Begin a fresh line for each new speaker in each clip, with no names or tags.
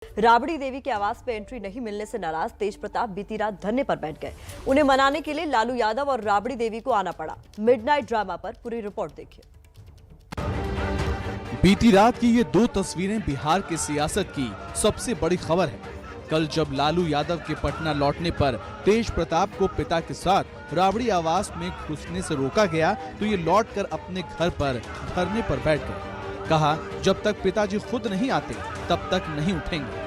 राबड़ी देवी के आवास पे एंट्री नहीं मिलने से नाराज तेज प्रताप बीती रात धरने पर बैठ गए। उन्हें मनाने के लिए लालू यादव और राबड़ी देवी को आना पड़ा। मिडनाइट ड्रामा पर पूरी रिपोर्ट देखिए।
बीती रात की ये दो तस्वीरें बिहार की सियासत की सबसे बड़ी खबर है। कल जब लालू यादव के पटना लौटने पर तेज प्रताप को पिता के साथ राबड़ी आवास में घुसने से रोका गया तो ये लौटकर अपने घर पर धरने पर बैठ गए। कहा, जब तक पिताजी खुद नहीं आते तब तक नहीं उठेंगे।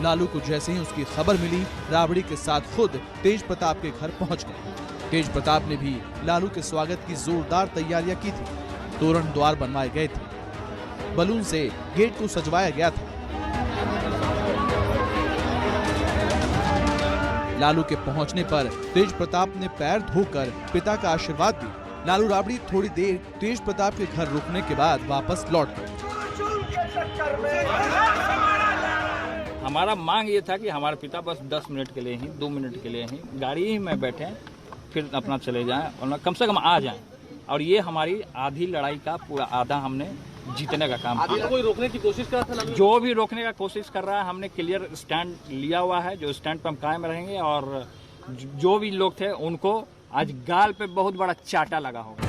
लालू को जैसे ही उसकी खबर मिली, राबड़ी के साथ खुद तेज प्रताप के घर पहुंच गए। तेज प्रताप ने भी लालू के स्वागत की जोरदार तैयारियां की थी। तोरण द्वार बनवाए गए थे, बलून से गेट को सजवाया गया था। लालू के पहुंचने पर तेज प्रताप ने पैर धोकर पिता का आशीर्वाद दिया। लालू राबड़ी थोड़ी देर तेज प्रताप के घर रुकने के बाद वापस लौट गए।
हमारा मांग ये था कि हमारे पिता बस 10 मिनट के लिए ही, 2 मिनट के लिए ही गाड़ी ही में बैठे, फिर अपना चले जाएं और कम से कम आ जाएं। और ये हमारी आधी लड़ाई का पूरा आधा हमने जीतने का काम किया।
कोई रोकने की कोशिश कर रहा था?
जो भी रोकने का कोशिश कर रहा है, हमने क्लियर स्टैंड लिया हुआ है। जो स्टैंड पर हम कायम रहेंगे और जो भी लोग थे उनको आज गाल पे बहुत बड़ा चाटा लगा होगा।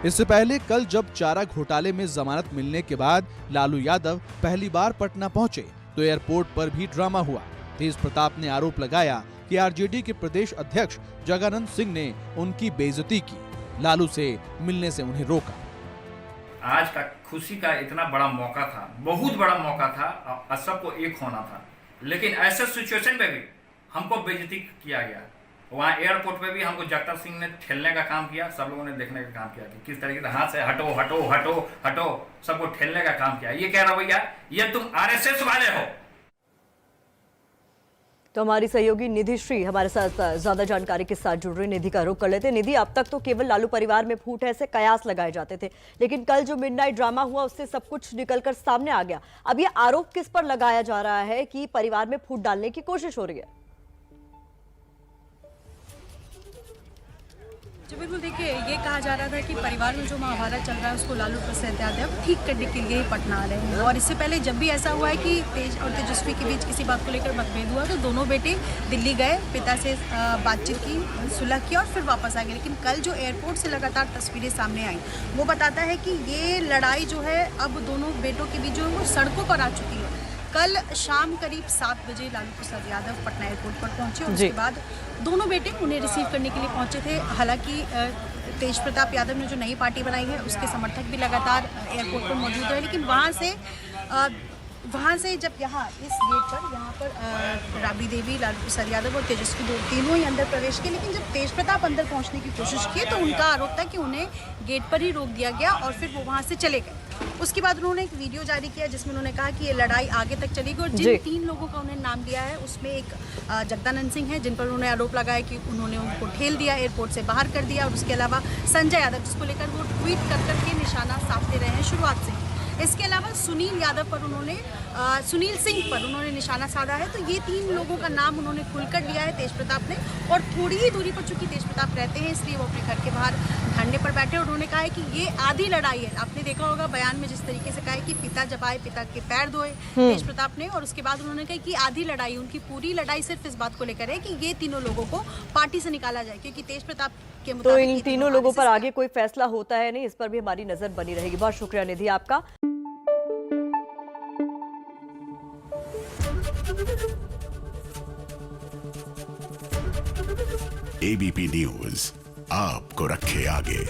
इससे पहले कल जब चारा घोटाले में जमानत मिलने के बाद लालू यादव पहली बार पटना पहुंचे तो एयरपोर्ट पर भी ड्रामा हुआ। तेज प्रताप ने आरोप लगाया कि आरजेडी के प्रदेश अध्यक्ष जगानंद सिंह ने उनकी बेइज्जती की, लालू से मिलने से उन्हें रोका।
आज का खुशी का इतना बड़ा मौका था, बहुत बड़ा मौका था, सबको एक होना था, लेकिन ऐसे सिचुएशन पे भी हमको बेइज्जती किया गया। वहाँ एयरपोर्ट पे भी हमको जगतार सिंह ने ठेलने का काम किया, सब लोगों ने देखने का काम किया कि किस तरीके से हाथ से हटो हटो हटो हटो, सबको ठेलने का काम किया। ये कह रहा भैया, ये तुम आरएसएस वाले हो।
तो हमारी सहयोगी निधि श्री हमारे साथ ज्यादा जानकारी के साथ जुड़ रही। निधि का रुख कर लेते। निधि, अब तक तो केवल लालू परिवार में फूट है ऐसे कयास लगाए जाते थे, लेकिन कल जो मिडनाइट ड्रामा हुआ उससे सब कुछ निकलकर सामने आ गया। अब ये आरोप किस पर लगाया जा रहा है कि परिवार में फूट डालने की कोशिश हो रही है?
जी बिल्कुल, देखिए, ये कहा जा रहा था कि परिवार में जो महाभारत चल रहा है उसको लालू प्रसाद यादव ठीक करने के लिए ही पटना आ रहे हैं। और इससे पहले जब भी ऐसा हुआ है कि तेज और तेजस्वी के बीच किसी बात को लेकर मतभेद हुआ तो दोनों बेटे दिल्ली गए, पिता से बातचीत की, सुलह की और फिर वापस आ गए। लेकिन कल जो एयरपोर्ट से लगातार तस्वीरें सामने आई वो बताता है कि ये लड़ाई जो है अब दोनों बेटों के बीच जो है वो सड़कों पर आ चुकी है। कल शाम करीब 7 बजे लालू प्रसाद यादव पटना एयरपोर्ट पर पहुंचे और उसके बाद दोनों बेटे उन्हें रिसीव करने के लिए पहुंचे थे। हालांकि तेज प्रताप यादव ने जो नई पार्टी बनाई है उसके समर्थक भी लगातार एयरपोर्ट पर मौजूद रहे, लेकिन वहाँ से जब यहाँ इस गेट पर यहाँ पर राबड़ी देवी, लालू प्रसाद यादव और तेजस्वी तीनों ही अंदर प्रवेश किए। लेकिन जब तेज प्रताप अंदर पहुँचने की कोशिश की तो उनका आरोप था कि उन्हें गेट पर ही रोक दिया गया और फिर वो वहाँ से चले गए। उसके बाद उन्होंने एक वीडियो जारी किया जिसमें उन्होंने कहा कि ये लड़ाई आगे तक चलेगी और जिन 3 लोगों का उन्होंने नाम लिया है उसमें एक जगदानंद सिंह है, जिन पर उन्होंने आरोप लगाया कि उन्होंने उनको ठेल दिया, एयरपोर्ट से बाहर कर दिया। और उसके अलावा संजय यादव, जिसको लेकर वो ट्वीट कर करके निशाना साधते रहे हैं शुरुआत से। इसके अलावा सुनील सिंह पर उन्होंने निशाना साधा है। तो ये 3 लोगों का नाम उन्होंने खुलकर लिया है तेज प्रताप ने। और थोड़ी ही दूरी पर चूंकि तेज प्रताप रहते हैं इसलिए वो अपने घर के बाहर धरने पर बैठे और उन्होंने कहा है कि ये आधी लड़ाई है। आपने देखा होगा बयान में जिस तरीके से कहा है कि पिता जब आए पिता के पैर धोए तेज प्रताप ने, और उसके बाद उन्होंने कहा कि आधी लड़ाई, उनकी पूरी लड़ाई सिर्फ इस बात को लेकर है कि ये तीनों लोगों को पार्टी से निकाला जाए, क्योंकि तेज प्रताप के मुताबिक
तो इन तीनों लोगों पर आगे कोई फैसला होता है नहीं, इस पर भी हमारी नजर बनी रहेगी। बहुत शुक्रिया निधि आपका।
एबीपी न्यूज आपको रखे आगे।